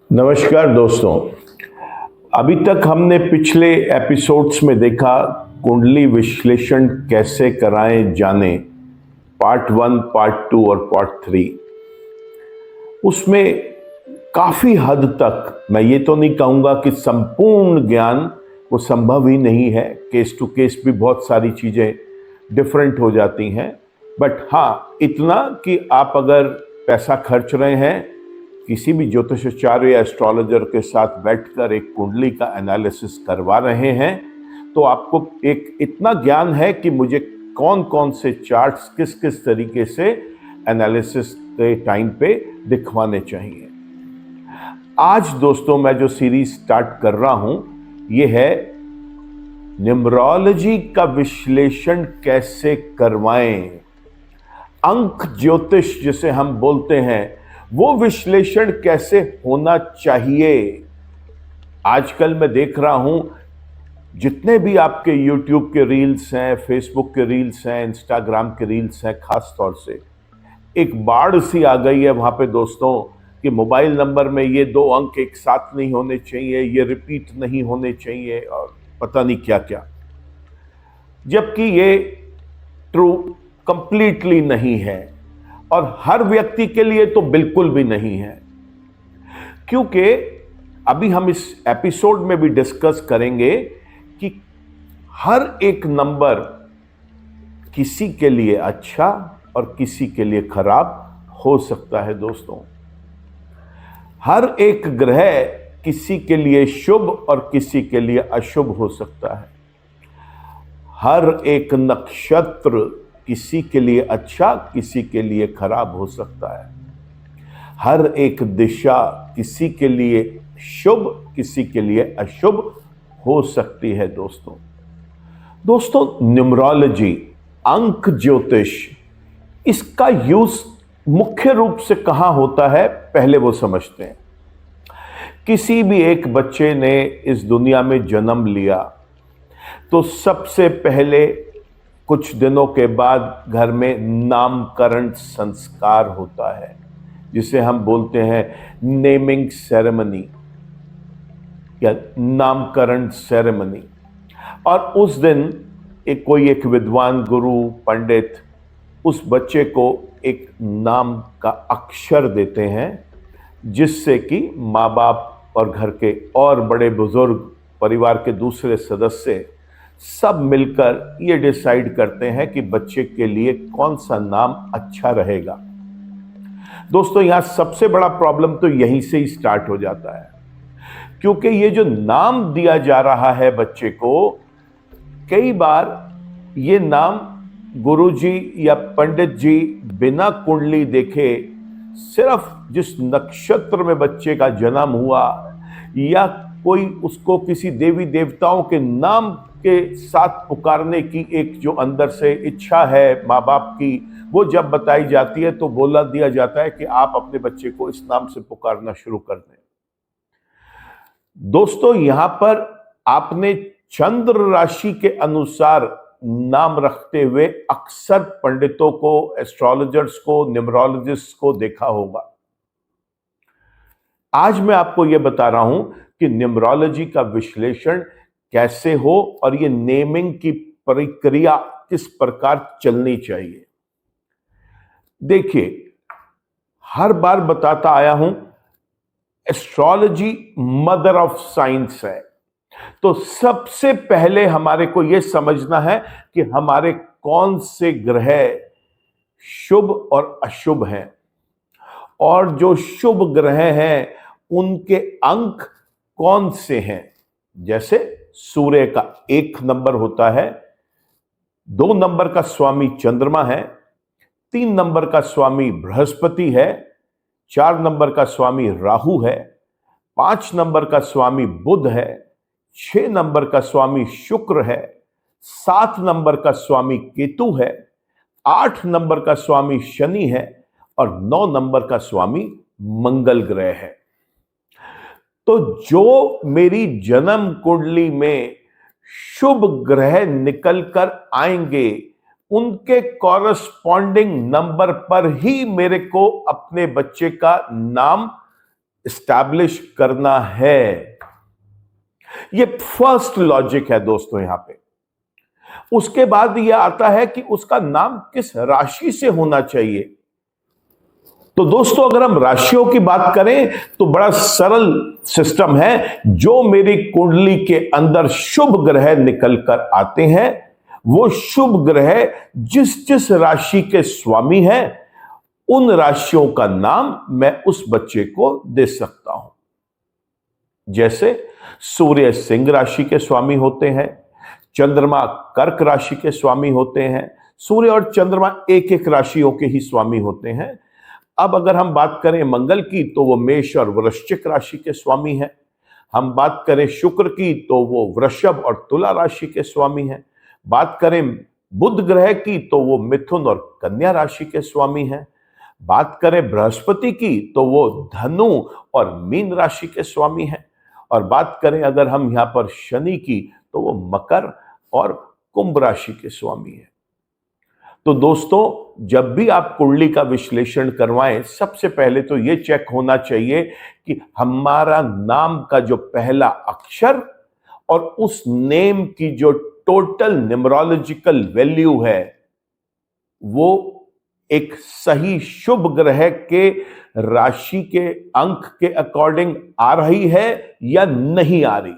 नमस्कार दोस्तों, अभी तक हमने पिछले एपिसोड्स में देखा कुंडली विश्लेषण कैसे कराएं जाने, पार्ट 1, पार्ट 2 और पार्ट 3। उसमें काफ़ी हद तक, मैं ये तो नहीं कहूँगा कि संपूर्ण ज्ञान वो संभव ही नहीं है, केस टू केस भी बहुत सारी चीज़ें डिफरेंट हो जाती हैं, बट हाँ इतना कि आप अगर पैसा खर्च रहे हैं किसी भी ज्योतिषाचार्य या एस्ट्रोलॉजर के साथ बैठकर एक कुंडली का एनालिसिस करवा रहे हैं, तो आपको एक इतना ज्ञान है कि मुझे कौन कौन से चार्ट्स किस किस तरीके से एनालिसिस के टाइम पे दिखवाने चाहिए। आज दोस्तों मैं जो सीरीज स्टार्ट कर रहा हूं ये है न्यूमरोलॉजी का विश्लेषण कैसे करवाएं। अंक ज्योतिष जिसे हम बोलते हैं वो विश्लेषण कैसे होना चाहिए। आजकल मैं देख रहा हूं जितने भी आपके YouTube के रील्स हैं, फेसबुक के रील्स हैं, इंस्टाग्राम के रील्स हैं, खास तौर से एक बाढ़ सी आ गई है वहां पे दोस्तों कि मोबाइल नंबर में ये 2 अंक एक साथ नहीं होने चाहिए, ये रिपीट नहीं होने चाहिए और पता नहीं क्या क्या, जबकि ये ट्रू कंप्लीटली नहीं है और हर व्यक्ति के लिए तो बिल्कुल भी नहीं है। क्योंकि अभी हम इस एपिसोड में भी डिस्कस करेंगे कि हर एक नंबर किसी के लिए अच्छा और किसी के लिए खराब हो सकता है दोस्तों। हर एक ग्रह किसी के लिए शुभ और किसी के लिए अशुभ हो सकता है। हर एक नक्षत्र किसी के लिए अच्छा, किसी के लिए खराब हो सकता है। हर एक दिशा किसी के लिए शुभ, किसी के लिए अशुभ हो सकती है दोस्तों न्यूमरोलॉजी, अंक ज्योतिष, इसका यूज मुख्य रूप से कहां होता है पहले वो समझते हैं। किसी भी एक बच्चे ने इस दुनिया में जन्म लिया तो सबसे पहले कुछ दिनों के बाद घर में नामकरण संस्कार होता है जिसे हम बोलते हैं नेमिंग सेरेमनी या नामकरण सेरेमनी। और उस दिन कोई एक विद्वान गुरु पंडित उस बच्चे को एक नाम का अक्षर देते हैं जिससे कि माँ बाप और घर के और बड़े बुजुर्ग, परिवार के दूसरे सदस्य सब मिलकर ये डिसाइड करते हैं कि बच्चे के लिए कौन सा नाम अच्छा रहेगा। दोस्तों यहां सबसे बड़ा प्रॉब्लम तो यहीं से ही स्टार्ट हो जाता है, क्योंकि ये जो नाम दिया जा रहा है बच्चे को, कई बार ये नाम गुरुजी या पंडित जी बिना कुंडली देखे सिर्फ जिस नक्षत्र में बच्चे का जन्म हुआ या कोई उसको किसी देवी देवताओं के नाम के साथ पुकारने की एक जो अंदर से इच्छा है माँ बाप की, वो जब बताई जाती है तो बोला दिया जाता है कि आप अपने बच्चे को इस नाम से पुकारना शुरू कर दें। दोस्तों यहां पर आपने चंद्र राशि के अनुसार नाम रखते हुए अक्सर पंडितों को, एस्ट्रोलॉजर्स को, न्यूमरोलॉजिस्ट को देखा होगा। आज मैं आपको यह बता रहा हूं कि न्यूमरोलॉजी का विश्लेषण कैसे हो और ये नेमिंग की प्रक्रिया किस प्रकार चलनी चाहिए। देखिए, हर बार बताता आया हूं एस्ट्रोलॉजी मदर ऑफ साइंस है, तो सबसे पहले हमारे को यह समझना है कि हमारे कौन से ग्रह शुभ और अशुभ हैं, और जो शुभ ग्रह हैं उनके अंक कौन से हैं। जैसे सूर्य का 1 नंबर होता है, 2 नंबर का स्वामी चंद्रमा है, 3 नंबर का स्वामी बृहस्पति है, 4 नंबर का स्वामी राहु है, 5 नंबर का स्वामी बुध है, 6 नंबर का स्वामी शुक्र है, 7 नंबर का स्वामी केतु है, 8 नंबर का स्वामी शनि है और 9 नंबर का स्वामी मंगल ग्रह है। तो जो मेरी जन्म कुंडली में शुभ ग्रह निकल कर आएंगे, उनके कॉरस्पॉन्डिंग नंबर पर ही मेरे को अपने बच्चे का नाम एस्टैब्लिश करना है। ये फर्स्ट लॉजिक है दोस्तों यहां पे। उसके बाद यह आता है कि उसका नाम किस राशि से होना चाहिए। तो दोस्तों अगर हम राशियों की बात करें तो बड़ा सरल सिस्टम है। जो मेरी कुंडली के अंदर शुभ ग्रह निकल कर आते हैं, वो शुभ ग्रह जिस जिस राशि के स्वामी हैं, उन राशियों का नाम मैं उस बच्चे को दे सकता हूं। जैसे सूर्य सिंह राशि के स्वामी होते हैं, चंद्रमा कर्क राशि के स्वामी होते हैं। सूर्य और चंद्रमा एक एक राशियों के ही स्वामी होते हैं। अब अगर हम बात करें मंगल की तो वो मेष और वृश्चिक राशि के स्वामी हैं। हम बात करें शुक्र की तो वो वृषभ और तुला राशि के स्वामी हैं। बात करें बुध ग्रह की तो वो मिथुन और कन्या राशि के स्वामी हैं। बात करें बृहस्पति की तो वो धनु और मीन राशि के स्वामी हैं। और बात करें अगर हम यहां पर शनि की तो वो मकर और कुंभ राशि के स्वामी हैं। तो दोस्तों जब भी आप कुंडली का विश्लेषण करवाएं, सबसे पहले तो यह चेक होना चाहिए कि हमारा नाम का जो पहला अक्षर और उस नेम की जो टोटल न्यूमरोलॉजिकल वैल्यू है, वो एक सही शुभ ग्रह के राशि के अंक के अकॉर्डिंग आ रही है या नहीं आ रही।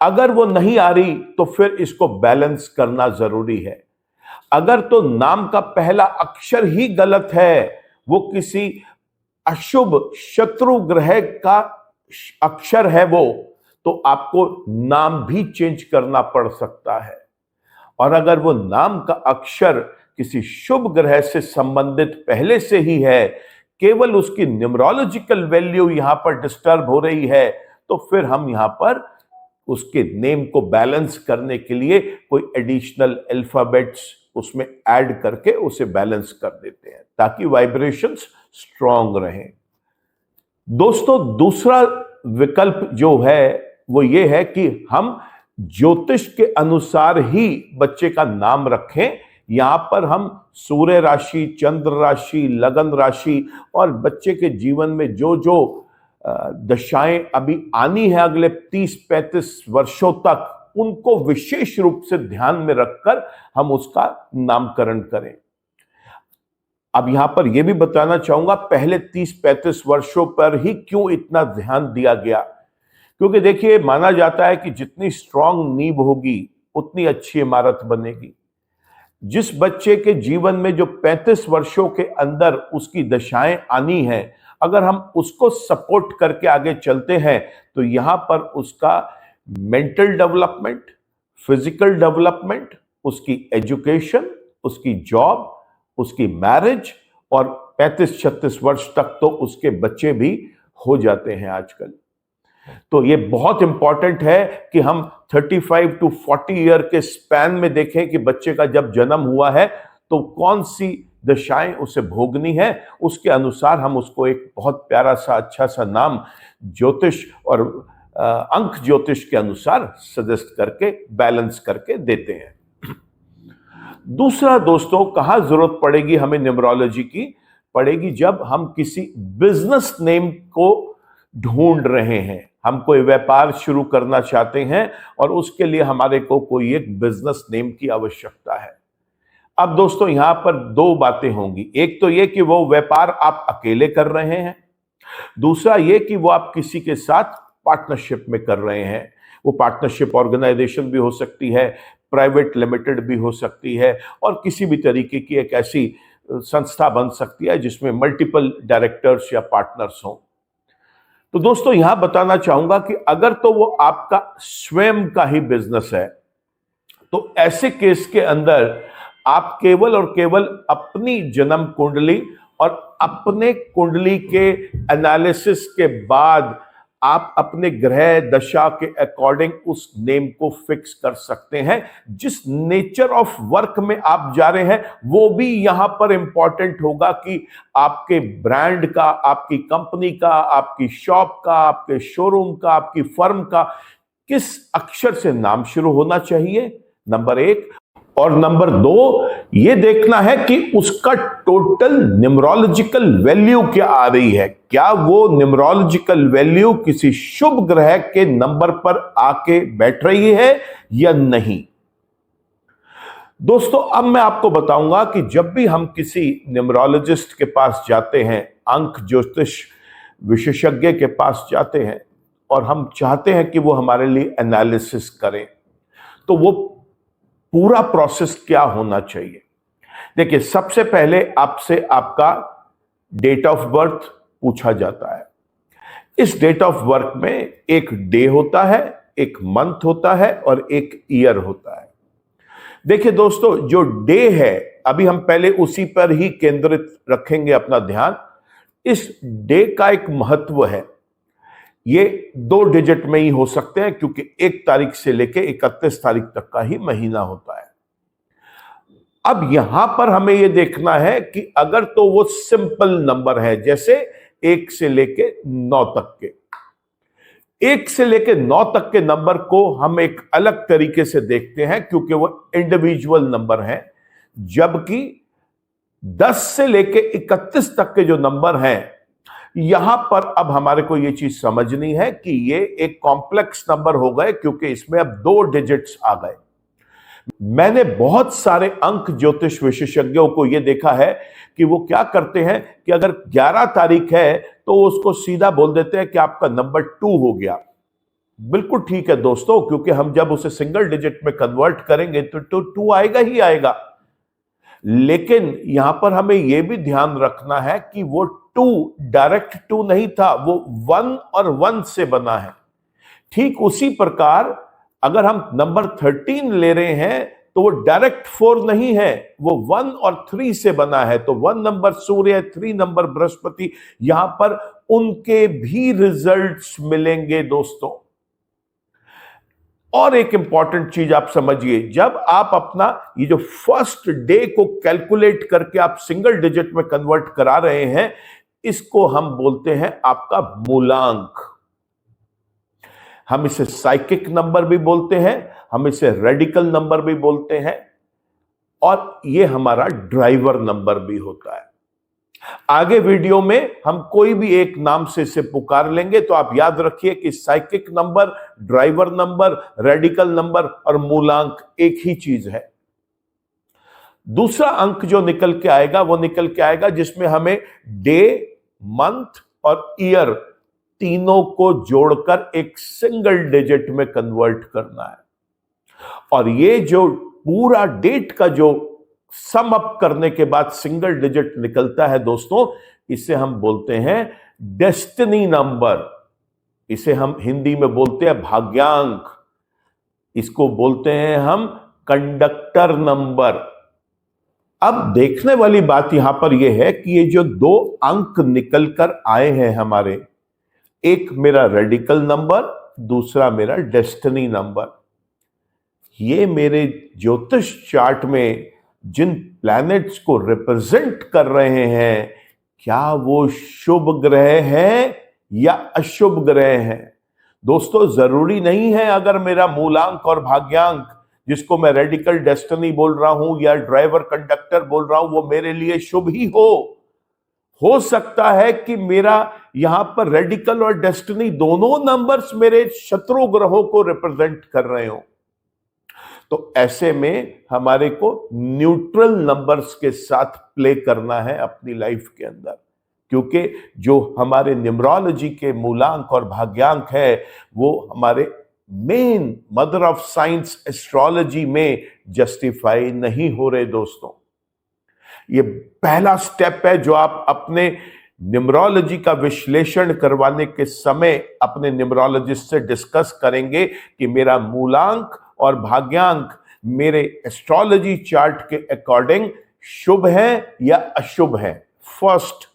अगर वो नहीं आ रही तो फिर इसको बैलेंस करना जरूरी है। अगर तो नाम का पहला अक्षर ही गलत है, वो किसी अशुभ शत्रु ग्रह का अक्षर है वो, तो आपको नाम भी चेंज करना पड़ सकता है। और अगर वो नाम का अक्षर किसी शुभ ग्रह से संबंधित पहले से ही है, केवल उसकी न्यूमरोलॉजिकल वैल्यू यहां पर डिस्टर्ब हो रही है, तो फिर हम यहां पर उसके नेम को बैलेंस करने के लिए कोई एडिशनल अल्फाबेट्स उसमें ऐड करके उसे बैलेंस कर देते हैं ताकि वाइब्रेशंस स्ट्रांग रहें। दोस्तों दूसरा विकल्प जो है वो ये है कि हम ज्योतिष के अनुसार ही बच्चे का नाम रखें। यहां पर हम सूर्य राशि, चंद्र राशि, लगन राशि और बच्चे के जीवन में जो जो दशाएं अभी आनी है अगले 30-35 वर्षों तक, उनको विशेष रूप से ध्यान में रखकर हम उसका नामकरण करें। अब यहां पर यह भी बताना चाहूंगा पहले 30-35 वर्षों पर ही क्यों इतना ध्यान दिया गया, क्योंकि देखिए माना जाता है कि जितनी स्ट्रांग नींव होगी उतनी अच्छी इमारत बनेगी। जिस बच्चे के जीवन में जो 35 वर्षों के अंदर उसकी दशाएं आनी है, अगर हम उसको सपोर्ट करके आगे चलते हैं तो यहां पर उसका मेंटल डेवलपमेंट, फिजिकल डेवलपमेंट, उसकी एजुकेशन, उसकी जॉब, उसकी मैरिज और 35-36 वर्ष तक तो उसके बच्चे भी हो जाते हैं आजकल। तो ये बहुत इंपॉर्टेंट है कि हम 35 to 40 ईयर के स्पैन में देखें कि बच्चे का जब जन्म हुआ है तो कौन सी दशाएं उसे भोगनी है, उसके अनुसार हम उसको एक बहुत प्यारा सा अच्छा सा नाम ज्योतिष और अंक ज्योतिष के अनुसार सजेस्ट करके बैलेंस करके देते हैं। दूसरा दोस्तों, कहां जरूरत पड़ेगी हमें न्यूमरोलॉजी की, पड़ेगी जब हम किसी बिजनेस नेम को ढूंढ रहे हैं। हम कोई व्यापार शुरू करना चाहते हैं और उसके लिए हमारे को कोई एक बिजनेस नेम की आवश्यकता है। अब दोस्तों यहां पर दो बातें होंगी। एक तो यह कि वो व्यापार आप अकेले कर रहे हैं, दूसरा यह कि वो आप किसी के साथ पार्टनरशिप में कर रहे हैं। वो पार्टनरशिप ऑर्गेनाइजेशन भी हो सकती है, प्राइवेट लिमिटेड भी हो सकती है, और किसी भी तरीके की एक ऐसी संस्था बन सकती है जिसमें मल्टीपल डायरेक्टर्स या पार्टनर्स हों। तो दोस्तों यहां बताना चाहूंगा कि अगर तो वो आपका स्वयं का ही बिजनेस है, तो ऐसे केस के अंदर आप केवल और केवल अपनी जन्म कुंडली और अपने कुंडली के एनालिसिस के बाद आप अपने ग्रह दशा के अकॉर्डिंग उस नेम को फिक्स कर सकते हैं। जिस नेचर ऑफ वर्क में आप जा रहे हैं वो भी यहां पर इंपॉर्टेंट होगा कि आपके ब्रांड का, आपकी कंपनी का, आपकी शॉप का, आपके शोरूम का, आपकी फर्म का किस अक्षर से नाम शुरू होना चाहिए, नंबर 1। और नंबर 2, यह देखना है कि उसका टोटल न्यूमरोलॉजिकल वैल्यू क्या आ रही है, क्या वो न्यूमरोलॉजिकल वैल्यू किसी शुभ ग्रह के नंबर पर आके बैठ रही है या नहीं। दोस्तों, अब मैं आपको बताऊंगा कि जब भी हम किसी न्यूमरोलॉजिस्ट के पास जाते हैं, अंक ज्योतिष विशेषज्ञ के पास जाते हैं और हम चाहते हैं कि वो हमारे लिए एनालिसिस करें, तो वो पूरा प्रोसेस क्या होना चाहिए। देखिए, सबसे पहले आपसे आपका डेट ऑफ बर्थ पूछा जाता है। इस डेट ऑफ बर्थ में एक डे होता है, एक मंथ होता है और एक ईयर होता है। देखिए दोस्तों, जो डे है, अभी हम पहले उसी पर ही केंद्रित रखेंगे अपना ध्यान। इस डे का एक महत्व है, ये 2 डिजिट में ही हो सकते हैं क्योंकि 1 तारीख से लेकर 31 तारीख तक का ही महीना होता है। अब यहां पर हमें यह देखना है कि अगर तो वो सिंपल नंबर है, जैसे 1 से लेके 9 तक के, 1 से लेके 9 तक के नंबर को हम एक अलग तरीके से देखते हैं क्योंकि वो इंडिविजुअल नंबर है, जबकि 10 से लेके 31 तक के जो नंबर हैं, यहां पर अब हमारे को यह चीज समझनी है कि ये एक कॉम्प्लेक्स नंबर हो गए क्योंकि इसमें अब 2 डिजिट्स आ गए। मैंने बहुत सारे अंक ज्योतिष विशेषज्ञों को यह देखा है कि वो क्या करते हैं कि अगर 11 तारीख है तो उसको सीधा बोल देते हैं कि आपका नंबर 2 हो गया। बिल्कुल ठीक है दोस्तों, क्योंकि हम जब उसे सिंगल डिजिट में कन्वर्ट करेंगे तो 2 आएगा ही आएगा। लेकिन यहां पर हमें यह भी ध्यान रखना है कि वो 2 डायरेक्ट 2 नहीं था, वो 1 और 1 से बना है। ठीक उसी प्रकार अगर हम नंबर 13 ले रहे हैं तो वो डायरेक्ट 4 नहीं है, वो 1 और 3 से बना है। तो 1 नंबर सूर्य, 3 नंबर बृहस्पति, यहां पर उनके भी रिजल्ट्स मिलेंगे दोस्तों। और एक इंपॉर्टेंट चीज आप समझिए, जब आप अपना ये जो फर्स्ट डे को कैलकुलेट करके आप सिंगल डिजिट में कन्वर्ट करा रहे हैं, इसको हम बोलते हैं आपका मूलांक। हम इसे साइकिक नंबर भी बोलते हैं, हम इसे रेडिकल नंबर भी बोलते हैं, और ये हमारा ड्राइवर नंबर भी होता है। आगे वीडियो में हम कोई भी एक नाम से इसे पुकार लेंगे, तो आप याद रखिए कि psychic number, driver number, radical number और मूलांक एक ही चीज है। दूसरा अंक जो निकल के आएगा वो निकल के आएगा जिसमें हमें डे, मंथ और ईयर तीनों को जोड़कर एक सिंगल डिजिट में कन्वर्ट करना है। और ये जो पूरा डेट का जो सम अप करने के बाद सिंगल डिजिट निकलता है दोस्तों, इसे हम बोलते हैं डेस्टिनी नंबर। इसे हम हिंदी में बोलते हैं भाग्यांक। इसको बोलते हैं हम कंडक्टर नंबर। अब देखने वाली बात यहां पर यह है कि ये जो 2 अंक निकल कर आए हैं हमारे, एक मेरा रेडिकल नंबर, दूसरा मेरा डेस्टिनी नंबर, ये मेरे ज्योतिष चार्ट में जिन प्लैनेट्स को रिप्रेजेंट कर रहे हैं, क्या वो शुभ ग्रह हैं या अशुभ ग्रह हैं। दोस्तों, जरूरी नहीं है अगर मेरा मूलांक और भाग्यांक, जिसको मैं रेडिकल डेस्टिनी बोल रहा हूं या ड्राइवर कंडक्टर बोल रहा हूं, वो मेरे लिए शुभ ही हो सकता है कि मेरा यहां पर रेडिकल और डेस्टिनी दोनों नंबर्स मेरे शत्रु ग्रहों को रिप्रेजेंट कर रहे हो। तो ऐसे में हमारे को न्यूट्रल नंबर्स के साथ प्ले करना है अपनी लाइफ के अंदर, क्योंकि जो हमारे न्यूमरोलॉजी के मूलांक और भाग्यांक है, वो हमारे main mother of science astrology में जस्टिफाई नहीं हो रहे दोस्तों। ये पहला स्टेप है जो आप अपने न्यूमरोलॉजी का विश्लेषण करवाने के समय अपने न्यूमरोलॉजिस्ट से डिस्कस करेंगे कि मेरा मूलांक और भाग्यांक मेरे एस्ट्रोलॉजी चार्ट के अकॉर्डिंग शुभ है या अशुभ है, फर्स्ट।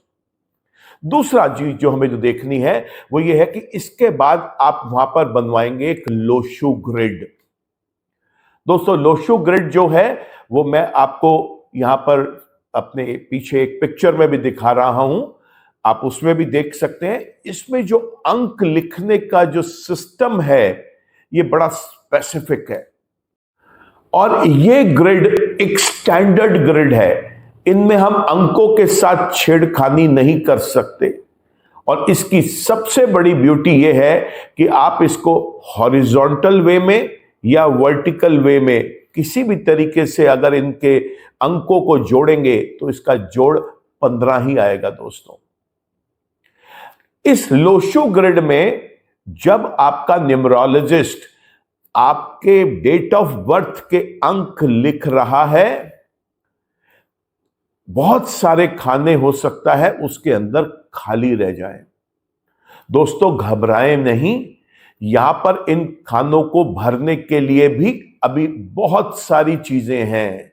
दूसरा चीज जो हमें जो देखनी है वो ये है कि इसके बाद आप वहां पर बनवाएंगे एक लोशु ग्रिड। दोस्तों, लोशु ग्रिड जो है वो मैं आपको यहां पर अपने पीछे एक पिक्चर में भी दिखा रहा हूं, आप उसमें भी देख सकते हैं। इसमें जो अंक लिखने का जो सिस्टम है, ये बड़ा स्पेसिफिक है। और ये ग्रिड एक स्टैंडर्ड ग्रिड है, इनमें हम अंकों के साथ छेड़खानी नहीं कर सकते। और इसकी सबसे बड़ी ब्यूटी यह है कि आप इसको हॉरिजॉन्टल वे में या वर्टिकल वे में किसी भी तरीके से अगर इनके अंकों को जोड़ेंगे तो इसका जोड़ 15 ही आएगा दोस्तों। इस लोशो ग्रिड में जब आपका न्यूमरोलॉजिस्ट आपके डेट ऑफ बर्थ के अंक लिख रहा है, बहुत सारे खाने हो सकता है उसके अंदर खाली रह जाएं। दोस्तों घबराएं नहीं, यहां पर इन खानों को भरने के लिए भी अभी बहुत सारी चीजें हैं।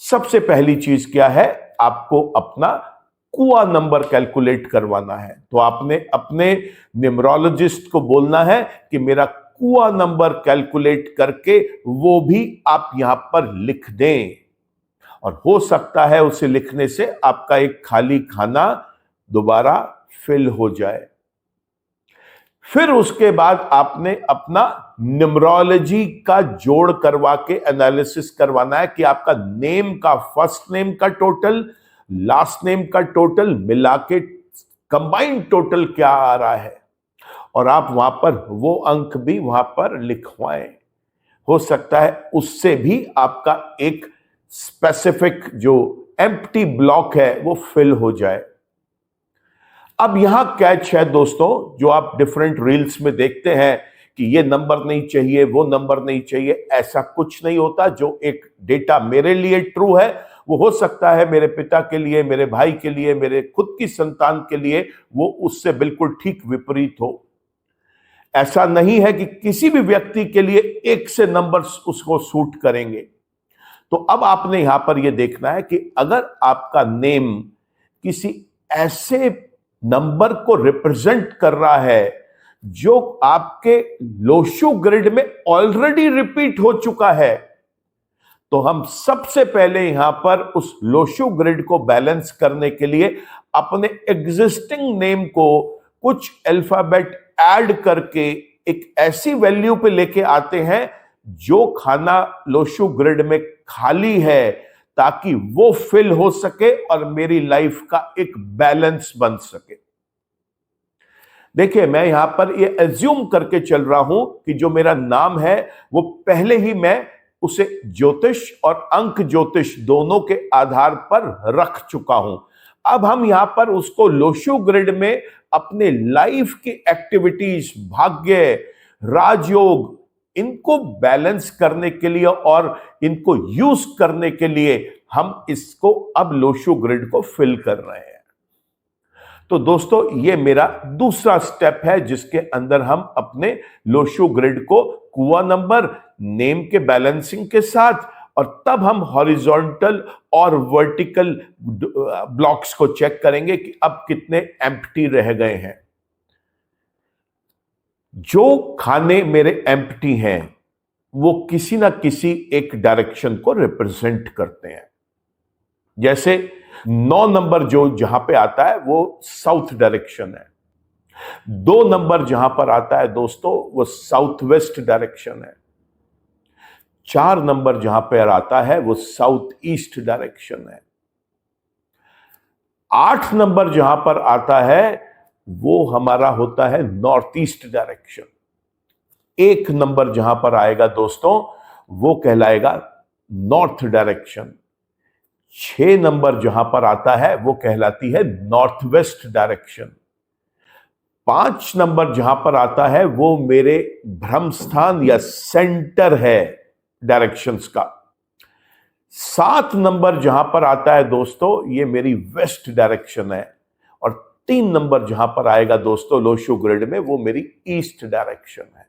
सबसे पहली चीज क्या है, आपको अपना कुआ नंबर कैलकुलेट करवाना है। तो आपने अपने न्यूमरोलॉजिस्ट को बोलना है कि मेरा कुआ नंबर कैलकुलेट करके वो भी आप यहां पर लिख दें। और हो सकता है उसे लिखने से आपका एक खाली खाना दोबारा फिल हो जाए। फिर उसके बाद आपने अपना न्यूमरोलॉजी का जोड़ करवा के एनालिसिस करवाना है कि आपका नेम का फर्स्ट नेम का टोटल, लास्ट नेम का टोटल मिला के कंबाइंड टोटल क्या आ रहा है, और आप वहां पर वो अंक भी वहां पर लिखवाएं। हो सकता है उससे भी आपका एक स्पेसिफिक जो एम्प्टी ब्लॉक है वो फिल हो जाए। अब यहां कैच है दोस्तों, जो आप डिफरेंट रील्स में देखते हैं कि ये नंबर नहीं चाहिए, वो नंबर नहीं चाहिए, ऐसा कुछ नहीं होता। जो एक डेटा मेरे लिए ट्रू है वो हो सकता है मेरे पिता के लिए, मेरे भाई के लिए, मेरे खुद की संतान के लिए वो उससे बिल्कुल ठीक विपरीत हो। ऐसा नहीं है कि किसी भी व्यक्ति के लिए एक से नंबर्स उसको सूट करेंगे। तो अब आपने यहां पर यह देखना है कि अगर आपका नेम किसी ऐसे नंबर को रिप्रेजेंट कर रहा है जो आपके लोशो ग्रिड में ऑलरेडी रिपीट हो चुका है, तो हम सबसे पहले यहां पर उस लोशो ग्रिड को बैलेंस करने के लिए अपने एग्जिस्टिंग नेम को कुछ अल्फाबेट ऐड करके एक ऐसी वैल्यू पे लेके आते हैं जो खाना लोशो ग्रिड में खाली है, ताकि वो फिल हो सके और मेरी लाइफ का एक बैलेंस बन सके। देखिए मैं यहां पर ये एज्यूम करके चल रहा हूं कि जो मेरा नाम है वो पहले ही मैं उसे ज्योतिष और अंक ज्योतिष दोनों के आधार पर रख चुका हूं। अब हम यहां पर उसको लोशो ग्रिड में अपने लाइफ की एक्टिविटीज, भाग्य, राजयोग, इनको बैलेंस करने के लिए और इनको यूज करने के लिए हम इसको अब लोशो ग्रिड को फिल कर रहे हैं। तो दोस्तों ये मेरा दूसरा स्टेप है जिसके अंदर हम अपने लोशो ग्रिड को कुआ नंबर, नेम के बैलेंसिंग के साथ, और तब हम हॉरिजॉन्टल और वर्टिकल ब्लॉक्स को चेक करेंगे कि अब कितने एम्प्टी रह गए हैं। जो खाने मेरे एम्प्टी हैं वो किसी ना किसी एक डायरेक्शन को रिप्रेजेंट करते हैं। जैसे 9 नंबर जो जहां पे आता है वो साउथ डायरेक्शन है। 2 नंबर जहां पर आता है दोस्तों वो साउथ वेस्ट डायरेक्शन है। 4 नंबर जहां पर आता है वो साउथ ईस्ट डायरेक्शन है। 8 नंबर जहां पर आता है वो हमारा होता है नॉर्थ ईस्ट डायरेक्शन। 1 नंबर जहां पर आएगा दोस्तों वो कहलाएगा नॉर्थ डायरेक्शन। 6 नंबर जहां पर आता है वो कहलाती है नॉर्थ वेस्ट डायरेक्शन। 5 नंबर जहां पर आता है वो मेरे भ्रम स्थान या सेंटर है डायरेक्शंस का। 7 नंबर जहां पर आता है दोस्तों ये मेरी वेस्ट डायरेक्शन है। और 3 नंबर जहां पर आएगा दोस्तों लोशो ग्रिड में वो मेरी ईस्ट डायरेक्शन है।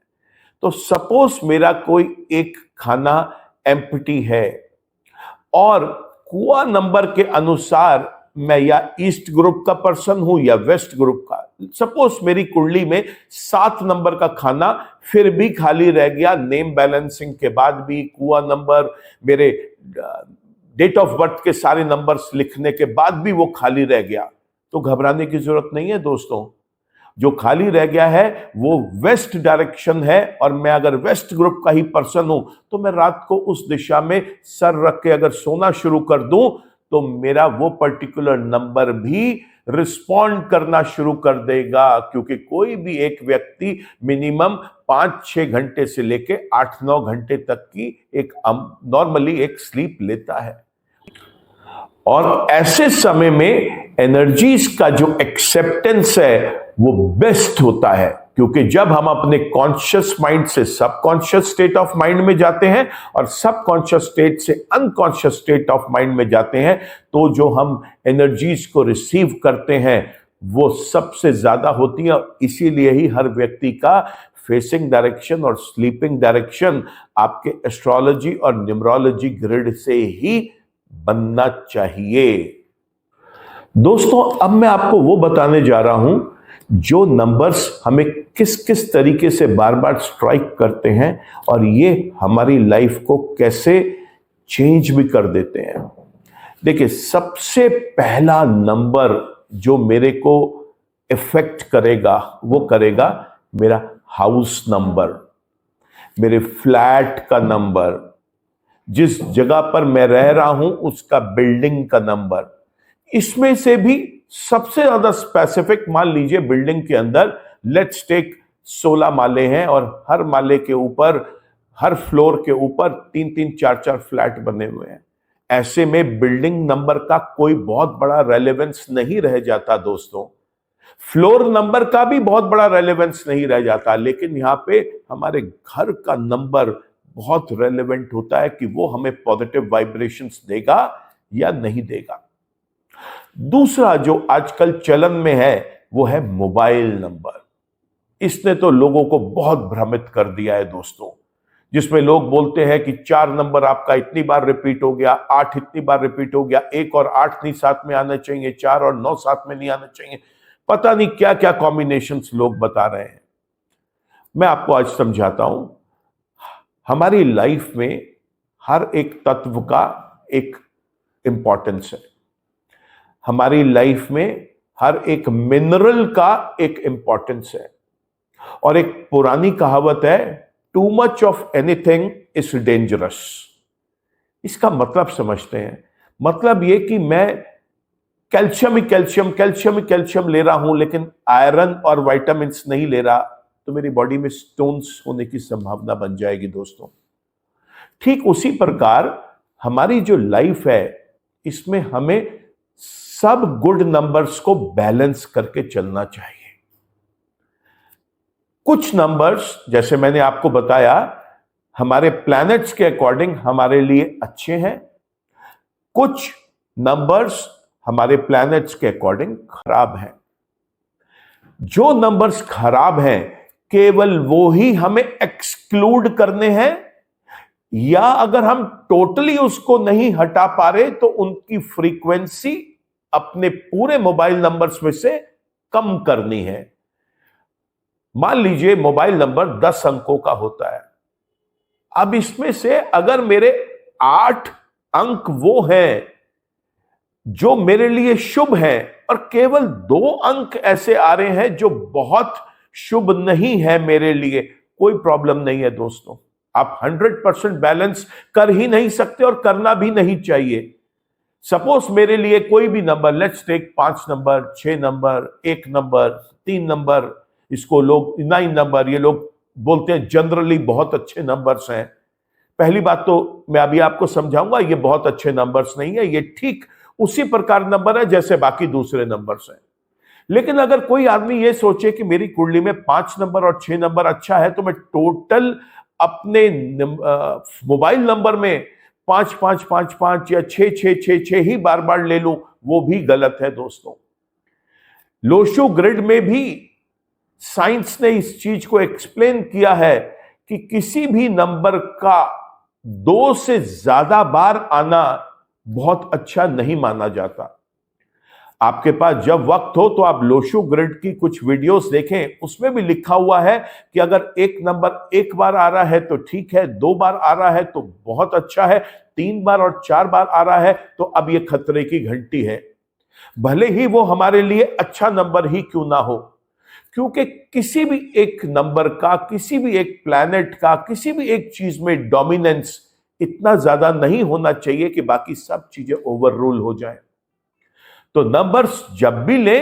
तो सपोज मेरा कोई एक खाना एम्प्टी है और कुआ नंबर के अनुसार मैं या ईस्ट ग्रुप का पर्सन हूं या वेस्ट ग्रुप का। सपोज मेरी कुंडली में 7 नंबर का खाना फिर भी खाली रह गया, नेम बैलेंसिंग के बाद भी, कुआ नंबर, मेरे डेट ऑफ बर्थ के सारे नंबर्स लिखने के बाद भी वो खाली रह गया, तो घबराने की जरूरत नहीं है दोस्तों। जो खाली रह गया है वो वेस्ट डायरेक्शन है, और मैं अगर वेस्ट ग्रुप का ही पर्सन हूं तो मैं रात को उस दिशा में सर रख के अगर सोना शुरू कर दूं तो मेरा वो पर्टिकुलर नंबर भी रिस्पॉन्ड करना शुरू कर देगा, क्योंकि कोई भी एक व्यक्ति मिनिमम 5-6 घंटे से लेके 8-9 घंटे तक की एक नॉर्मली एक स्लीप लेता है। और ऐसे समय में एनर्जीज का जो एक्सेप्टेंस है वो बेस्ट होता है, क्योंकि जब हम अपने कॉन्शियस माइंड से सबकॉन्शियस स्टेट ऑफ माइंड में जाते हैं और सबकॉन्शियस स्टेट से अनकॉन्शियस स्टेट ऑफ माइंड में जाते हैं, तो जो हम एनर्जीज को रिसीव करते हैं वो सबसे ज्यादा होती है। इसीलिए ही हर व्यक्ति का फेसिंग डायरेक्शन और स्लीपिंग डायरेक्शन आपके एस्ट्रोलॉजी और न्यूमरोलॉजी ग्रिड से ही बनना चाहिए। दोस्तों, अब मैं आपको वो बताने जा रहा हूं जो नंबर्स हमें किस किस तरीके से बार बार स्ट्राइक करते हैं और ये हमारी लाइफ को कैसे चेंज भी कर देते हैं। देखिए, सबसे पहला नंबर जो मेरे को इफेक्ट करेगा वो करेगा मेरा हाउस नंबर, मेरे फ्लैट का नंबर, जिस जगह पर मैं रह रहा हूं उसका बिल्डिंग का नंबर। इसमें से भी सबसे ज्यादा स्पेसिफिक मान लीजिए बिल्डिंग के अंदर लेट्स टेक 16 माले हैं और हर माले के ऊपर, हर फ्लोर के ऊपर 3-3, 4-4 फ्लैट बने हुए हैं। ऐसे में बिल्डिंग नंबर का कोई बहुत बड़ा रेलेवेंस नहीं रह जाता दोस्तों, फ्लोर नंबर का भी बहुत बड़ा रेलेवेंस नहीं रह जाता, लेकिन यहां पे हमारे घर का नंबर बहुत रेलेवेंट होता है कि वो हमें पॉजिटिव वाइब्रेशंस देगा या नहीं देगा। दूसरा जो आजकल चलन में है वो है मोबाइल नंबर। इसने तो लोगों को बहुत भ्रमित कर दिया है दोस्तों, जिसमें लोग बोलते हैं कि 4 नंबर आपका इतनी बार रिपीट हो गया, 8 इतनी बार रिपीट हो गया, 1 और 8 नहीं साथ में आना चाहिए, 4 और 9 साथ में नहीं आना चाहिए, पता नहीं क्या क्या कॉम्बिनेशंस लोग बता रहे हैं। मैं आपको आज समझाता हूं, हमारी लाइफ में हर एक तत्व का एक इंपॉर्टेंस है, हमारी लाइफ में हर एक मिनरल का एक इंपॉर्टेंस है, और एक पुरानी कहावत है, too much of anything is dangerous. इसका मतलब समझते हैं, मतलब यह कि मैं कैल्शियम ले रहा हूं लेकिन आयरन और विटामिन्स नहीं ले रहा, तो मेरी बॉडी में स्टोन्स होने की संभावना बन जाएगी दोस्तों। ठीक उसी प्रकार हमारी जो लाइफ है इसमें हमें सब गुड नंबर्स को बैलेंस करके चलना चाहिए। कुछ नंबर्स, जैसे मैंने आपको बताया, हमारे प्लैनेट्स के अकॉर्डिंग हमारे लिए अच्छे हैं, कुछ नंबर्स हमारे प्लैनेट्स के अकॉर्डिंग खराब हैं। जो नंबर्स खराब हैं केवल वो ही हमें एक्सक्लूड करने हैं, या अगर हम टोटली उसको नहीं हटा पा रहे तो उनकी फ्रीक्वेंसी अपने पूरे मोबाइल नंबर्स में से कम करनी है। मान लीजिए मोबाइल नंबर 10 अंकों का होता है, अब इसमें से अगर मेरे 8 अंक वो हैं जो मेरे लिए शुभ हैं और केवल 2 अंक ऐसे आ रहे हैं जो बहुत शुभ नहीं है मेरे लिए, कोई प्रॉब्लम नहीं है दोस्तों। आप 100% बैलेंस कर ही नहीं सकते और करना भी नहीं चाहिए। सपोज मेरे लिए कोई भी number, let's take 5 number, 6 number, 1 number, 3 number, इसको लोग 9 नंबर, ये लोग बोलते हैं जनरली बहुत अच्छे नंबर्स हैं। पहली बात तो मैं अभी आपको समझाऊंगा, ये बहुत अच्छे नंबर्स नहीं है, ये ठीक उसी प्रकार नंबर है जैसे बाकी दूसरे नंबर्स हैं। लेकिन अगर कोई आदमी ये सोचे कि मेरी कुंडली में 5 नंबर और 6 नंबर अच्छा है, तो मैं टोटल अपने मोबाइल नंबर में 5-5-5-5 या 6-6-6-6 ही बार बार ले लूं, वो भी गलत है दोस्तों। लोशो ग्रिड में भी साइंस ने इस चीज को एक्सप्लेन किया है कि किसी भी नंबर का 2 से ज्यादा बार आना बहुत अच्छा नहीं माना जाता। आपके पास जब वक्त हो तो आप लोशो ग्रिड की कुछ वीडियोस देखें, उसमें भी लिखा हुआ है कि अगर एक नंबर 1 बार आ रहा है तो ठीक है, 2 बार आ रहा है तो बहुत अच्छा है, 3 बार और 4 बार आ रहा है तो अब यह खतरे की घंटी है, भले ही वो हमारे लिए अच्छा नंबर ही क्यों ना हो। क्योंकि किसी भी एक नंबर का, किसी भी एक प्लैनेट का, किसी भी एक चीज में डोमिनेंस इतना ज्यादा नहीं होना चाहिए कि बाकी सब चीजें ओवर रूल हो जाए। तो नंबर्स जब भी ले,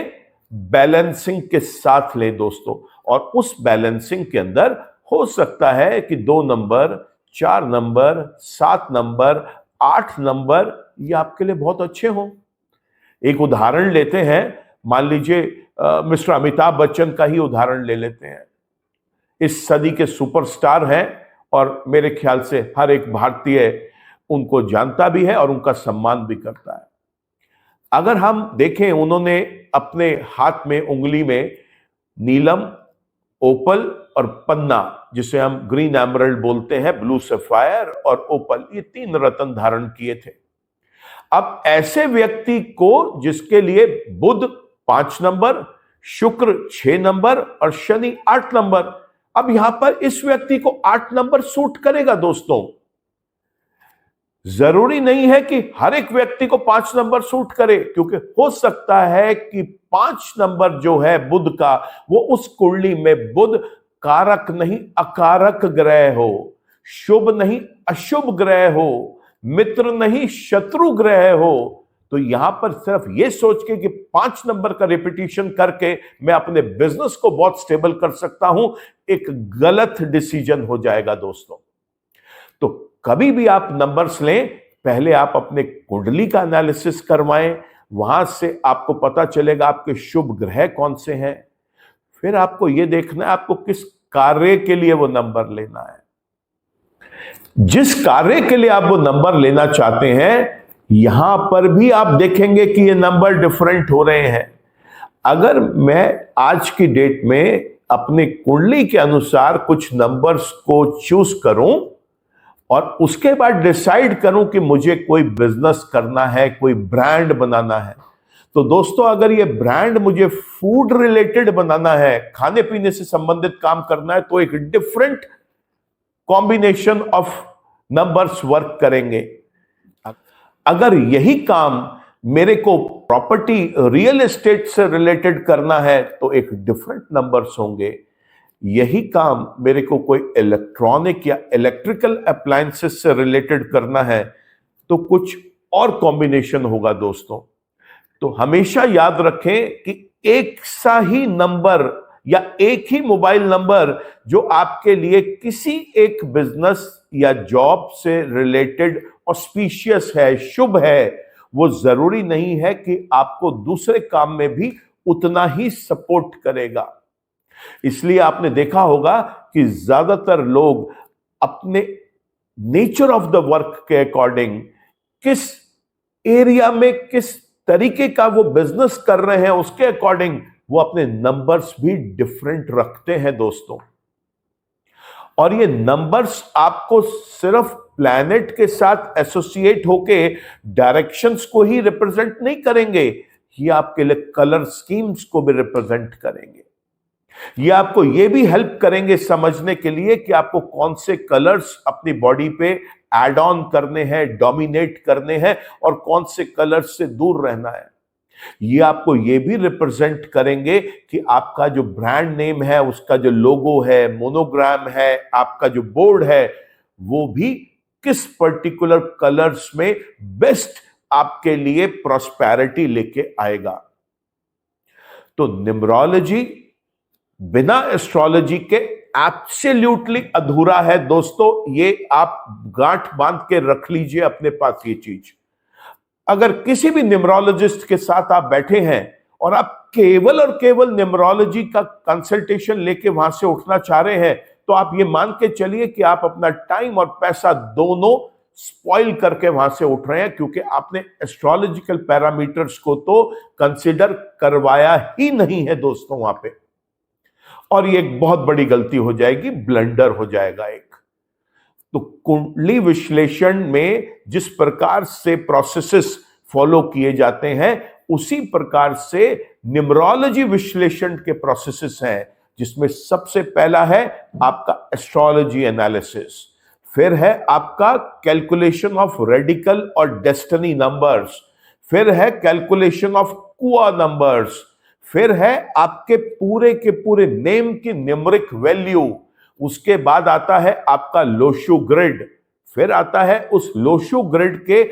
बैलेंसिंग के साथ ले दोस्तों, और उस बैलेंसिंग के अंदर हो सकता है कि 2 नंबर, 4 नंबर, 7 नंबर, 8 नंबर ये आपके लिए बहुत अच्छे हों। एक उदाहरण लेते हैं, मान लीजिए मिस्टर अमिताभ बच्चन का ही उदाहरण ले लेते हैं। इस सदी के सुपरस्टार हैं और मेरे ख्याल से हर एक भारतीय उनको जानता भी है और उनका सम्मान भी करता है। अगर हम देखें, उन्होंने अपने हाथ में, उंगली में नीलम, ओपल और पन्ना, जिसे हम ग्रीन एमरल्ड बोलते हैं, ब्लू सफायर और ओपल, ये 3 रत्न धारण किए थे। अब ऐसे व्यक्ति को जिसके लिए बुध 5 नंबर, शुक्र 6 नंबर और शनि 8 नंबर, अब यहां पर इस व्यक्ति को 8 नंबर सूट करेगा दोस्तों। जरूरी नहीं है कि हर एक व्यक्ति को 5 नंबर सूट करे, क्योंकि हो सकता है कि 5 नंबर जो है बुध का, वो उस कुंडली में बुध कारक नहीं अकारक ग्रह हो, शुभ नहीं अशुभ ग्रह हो, मित्र नहीं शत्रु ग्रह हो। तो यहां पर सिर्फ यह सोच के कि 5 नंबर का रिपीटिशन करके मैं अपने बिजनेस को बहुत स्टेबल कर सकता हूं, एक गलत डिसीजन हो जाएगा दोस्तों। तो कभी भी आप नंबर्स लें, पहले आप अपने कुंडली का एनालिसिस करवाएं, वहां से आपको पता चलेगा आपके शुभ ग्रह कौन से हैं। फिर आपको यह देखना है आपको किस कार्य के लिए वो नंबर लेना है। जिस कार्य के लिए आप वो नंबर लेना चाहते हैं, यहां पर भी आप देखेंगे कि ये नंबर डिफरेंट हो रहे हैं। अगर मैं आज की डेट में अपनी कुंडली के अनुसार कुछ नंबर्स को चूज करूं और उसके बाद डिसाइड करूं कि मुझे कोई बिजनेस करना है, कोई ब्रांड बनाना है, तो दोस्तों अगर ये ब्रांड मुझे फूड रिलेटेड बनाना है, खाने पीने से संबंधित काम करना है, तो एक different combination of numbers work करेंगे। अगर यही काम मेरे को प्रॉपर्टी, रियल एस्टेट से रिलेटेड करना है, तो एक डिफरेंट नंबर्स होंगे। यही काम मेरे को कोई इलेक्ट्रॉनिक या इलेक्ट्रिकल अप्लायंसेस से रिलेटेड करना है, तो कुछ और कॉम्बिनेशन होगा दोस्तों। तो हमेशा याद रखें कि एक सा ही नंबर या एक ही मोबाइल नंबर जो आपके लिए किसी एक बिजनेस या जॉब से रिलेटेड ऑस्पिशियस है, शुभ है, वो जरूरी नहीं है कि आपको दूसरे काम में भी उतना ही सपोर्ट करेगा। इसलिए आपने देखा होगा कि ज्यादातर लोग अपने नेचर ऑफ द वर्क के अकॉर्डिंग, किस एरिया में किस तरीके का वो बिजनेस कर रहे हैं, उसके अकॉर्डिंग वो अपने नंबर्स भी डिफरेंट रखते हैं दोस्तों। और ये नंबर्स आपको सिर्फ प्लैनेट के साथ एसोसिएट होके डायरेक्शंस को ही रिप्रेजेंट नहीं करेंगे, ये आपके लिए कलर स्कीम्स को भी रिप्रेजेंट करेंगे। ये आपको ये भी हेल्प करेंगे समझने के लिए कि आपको कौन से कलर्स अपनी बॉडी पे एड ऑन करने हैं, डोमिनेट करने हैं, और कौन से कलर्स से दूर रहना है। ये आपको ये भी रिप्रेजेंट करेंगे कि आपका जो ब्रांड नेम है, उसका जो लोगो है, मोनोग्राम है, आपका जो बोर्ड है, वो भी किस पर्टिकुलर कलर्स में बेस्ट आपके लिए प्रॉस्पेरिटी लेके आएगा। तो न्यूमरोलॉजी बिना एस्ट्रोलॉजी के एब्सोल्युटली अधूरा है दोस्तों। ये आप गांठ बांध के रख लीजिए अपने पास ये चीज। अगर किसी भी न्यूमरोलॉजिस्ट के साथ आप बैठे हैं और आप केवल और केवल न्यूमरोलॉजी का कंसल्टेशन लेके वहां से उठना चाह रहे हैं, तो आप ये मान के चलिए कि आप अपना टाइम और पैसा दोनों स्पॉइल करके वहां से उठ रहे हैं, क्योंकि आपने एस्ट्रोलॉजिकल पैरामीटर्स को तो कंसिडर करवाया ही नहीं है दोस्तों वहां पे। और ये एक बहुत बड़ी गलती हो जाएगी, ब्लंडर हो जाएगा एक। तो कुंडली विश्लेषण में जिस प्रकार से प्रोसेसेस फॉलो किए जाते हैं, उसी प्रकार से न्यूमरोलॉजी विश्लेषण के प्रोसेसेस हैं, जिसमें सबसे पहला है आपका एस्ट्रोलॉजी एनालिसिस, फिर है आपका कैलकुलेशन ऑफ रेडिकल और डेस्टिनी नंबर्स, फिर है कैलकुलेशन ऑफ कुआ नंबर्स, फिर है आपके पूरे के पूरे नेम की न्यूमेरिक वैल्यू, उसके बाद आता है आपका लोशु ग्रिड, फिर आता है उस लोशु ग्रिड के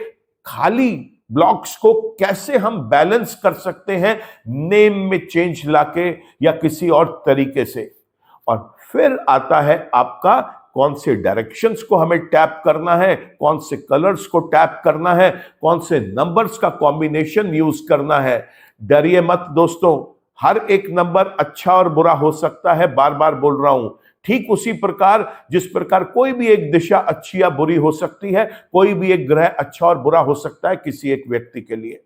खाली ब्लॉक्स को कैसे हम बैलेंस कर सकते हैं नेम में चेंज लाके या किसी और तरीके से, और फिर आता है आपका कौन से डायरेक्शंस को हमें टैप करना है, कौन से कलर्स को टैप करना है, कौन से नंबर्स का कॉम्बिनेशन यूज करना है। डरिए मत दोस्तों, हर एक नंबर अच्छा और बुरा हो सकता है, बार बार बोल रहा हूं। ठीक उसी प्रकार जिस प्रकार कोई भी एक दिशा अच्छी या बुरी हो सकती है, कोई भी एक ग्रह अच्छा और बुरा हो सकता है किसी एक व्यक्ति के लिए।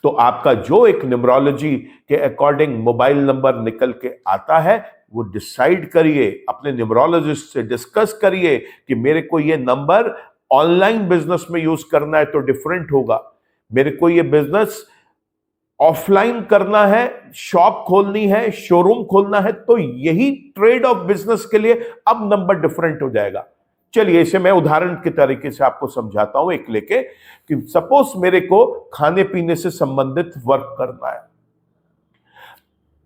तो आपका जो एक न्यूमरोलॉजी के अकॉर्डिंग मोबाइल नंबर निकल के आता है, वो डिसाइड करिए, अपने न्यूमरोलॉजिस्ट से डिस्कस करिए कि मेरे को ये नंबर ऑनलाइन बिजनेस में यूज करना है तो डिफरेंट होगा, मेरे को ये बिजनेस ऑफलाइन करना है, शॉप खोलनी है, शोरूम खोलना है, तो यही ट्रेड ऑफ बिजनेस के लिए अब नंबर डिफरेंट हो जाएगा। चलिए इसे मैं उदाहरण के तरीके से आपको समझाता हूं एक लेके, कि सपोज मेरे को खाने पीने से संबंधित वर्क करना है।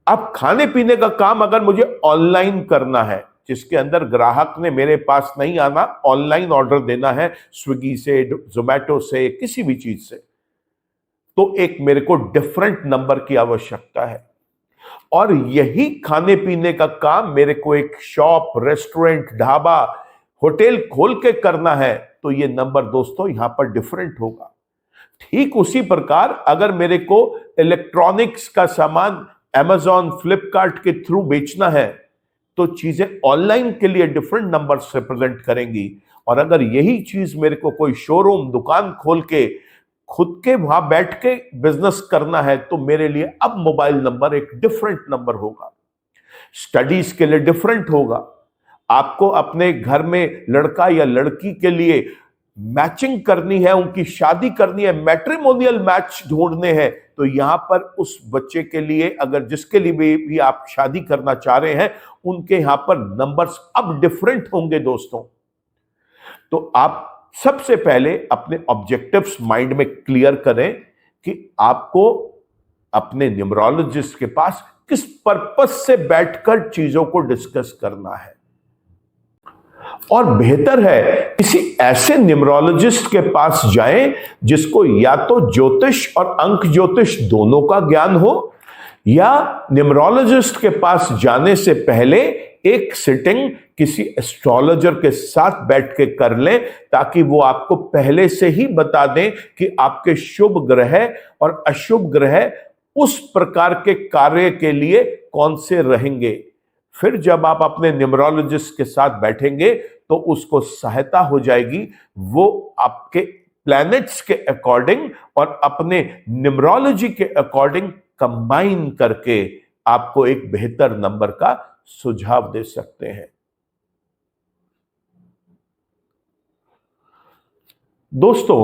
अब खाने पीने का काम अगर मुझे ऑनलाइन करना है, जिसके अंदर ग्राहक ने मेरे पास नहीं आना, ऑनलाइन ऑर्डर देना है स्विगी से, जोमेटो से, किसी भी चीज से, तो एक मेरे को डिफरेंट नंबर की आवश्यकता है। और यही खाने पीने का काम मेरे को एक शॉप, रेस्टोरेंट, ढाबा, होटल खोल के करना है, तो ये नंबर दोस्तों यहां पर डिफरेंट होगा। ठीक उसी प्रकार अगर मेरे को इलेक्ट्रॉनिक्स का सामान Amazon, फ्लिपकार्ट के थ्रू बेचना है, तो चीजें ऑनलाइन के लिए डिफरेंट नंबर से प्रेजेंट करेंगी। और अगर यही चीज मेरे को कोई शोरूम, दुकान खोल के खुद के वहां बैठ के बिजनेस करना है, तो मेरे लिए अब मोबाइल नंबर एक डिफरेंट नंबर होगा। स्टडीज के लिए डिफरेंट होगा। आपको अपने घर में लड़का या लड़की के लिए मैचिंग करनी है, उनकी शादी करनी है, मैट्रिमोनियल मैच ढूंढने हैं, तो यहां पर उस बच्चे के लिए, अगर जिसके लिए भी आप शादी करना चाह रहे हैं, उनके यहां पर नंबर्स अब डिफरेंट होंगे दोस्तों। तो आप सबसे पहले अपने ऑब्जेक्टिव्स माइंड में क्लियर करें कि आपको अपने न्यूमरोलॉजिस्ट के पास किस पर्पस से बैठकर चीजों को डिस्कस करना है। और बेहतर है किसी ऐसे न्यूमरोलॉजिस्ट के पास जाएं जिसको या तो ज्योतिष और अंक ज्योतिष दोनों का ज्ञान हो, या न्यूमरोलॉजिस्ट के पास जाने से पहले एक सिटिंग किसी एस्ट्रोलॉजर के साथ बैठ के कर लें, ताकि वो आपको पहले से ही बता दें कि आपके शुभ ग्रह और अशुभ ग्रह उस प्रकार के कार्य के लिए कौन से रहेंगे। फिर जब आप अपने न्यूमरोलॉजिस्ट के साथ बैठेंगे तो उसको सहायता हो जाएगी, वो आपके प्लैनेट्स के अकॉर्डिंग और अपने न्यूमरोलॉजी के अकॉर्डिंग कंबाइन करके आपको एक बेहतर नंबर का सुझाव दे सकते हैं। दोस्तों,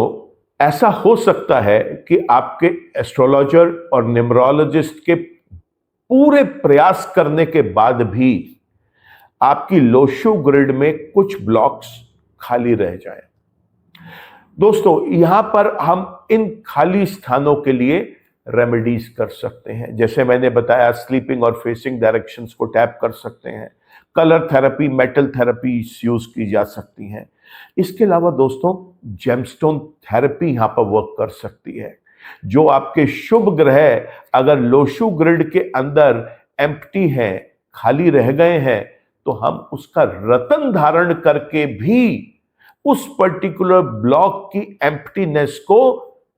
ऐसा हो सकता है कि आपके एस्ट्रोलॉजर और न्यूमरोलॉजिस्ट के पूरे प्रयास करने के बाद भी आपकी लोशु ग्रिड में कुछ ब्लॉक्स खाली रह जाएं। दोस्तों, यहां पर हम इन खाली स्थानों के लिए रेमेडीज कर सकते हैं। जैसे मैंने बताया, स्लीपिंग और फेसिंग डायरेक्शंस को टैप कर सकते हैं, colour therapy, metal therapy use की जा सकती हैं। इसके अलावा दोस्तों, जेमस्टोन थेरेपी यहां पर वर्क कर सकती है। जो आपके शुभ ग्रह अगर लोशु ग्रिड के अंदर एम्प्टी हैं, खाली रह गए हैं, तो हम उसका रत्न धारण करके भी उस पर्टिकुलर ब्लॉक की एम्प्टीनेस को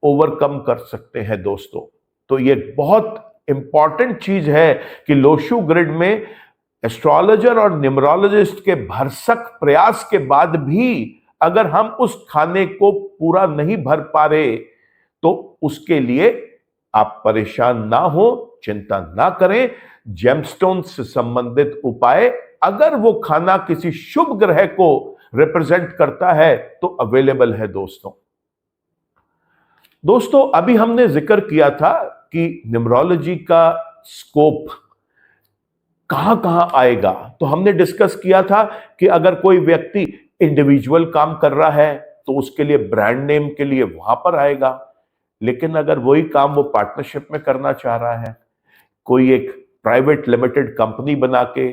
ओवरकम कर सकते हैं दोस्तों। तो ये बहुत इंपॉर्टेंट चीज है कि लोशु ग्रिड में एस्ट्रोलॉजर और न्यूमरोलॉजिस्ट के भरसक प्रयास के बाद भी अगर हम उस खाने को पूरा नहीं भर पा रहे, तो उसके लिए आप परेशान ना हो, चिंता ना करें। जेमस्टोन से संबंधित उपाय, अगर वो खाना किसी शुभ ग्रह को रिप्रेजेंट करता है, तो अवेलेबल है दोस्तों। दोस्तों, अभी हमने जिक्र किया था कि न्यूमरोलॉजी का स्कोप कहां कहां आएगा। तो हमने डिस्कस किया था कि अगर कोई व्यक्ति इंडिविजुअल काम कर रहा है तो उसके लिए ब्रांड नेम के लिए वहां पर आएगा, लेकिन अगर वही काम वो पार्टनरशिप में करना चाह रहा है, कोई एक प्राइवेट लिमिटेड कंपनी बना के,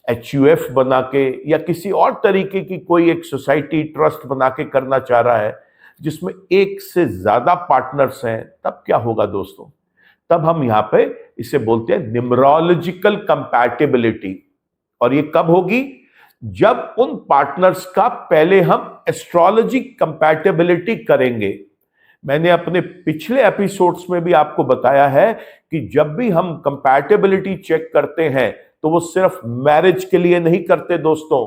HUF बना के, या किसी और तरीके की कोई एक सोसाइटी ट्रस्ट बना के करना चाह रहा है जिसमें एक से ज्यादा पार्टनर्स हैं, तब क्या होगा दोस्तों? तब हम यहां पे इसे बोलते हैं न्यूमरोलॉजिकल कंपैटिबिलिटी। और ये कब होगी? जब उन पार्टनर्स का पहले हम एस्ट्रोलॉजी कंपैटिबिलिटी करेंगे। मैंने अपने पिछले एपिसोड्स में भी आपको बताया है कि जब भी हम कंपैटिबिलिटी चेक करते हैं तो वो सिर्फ मैरिज के लिए नहीं करते दोस्तों।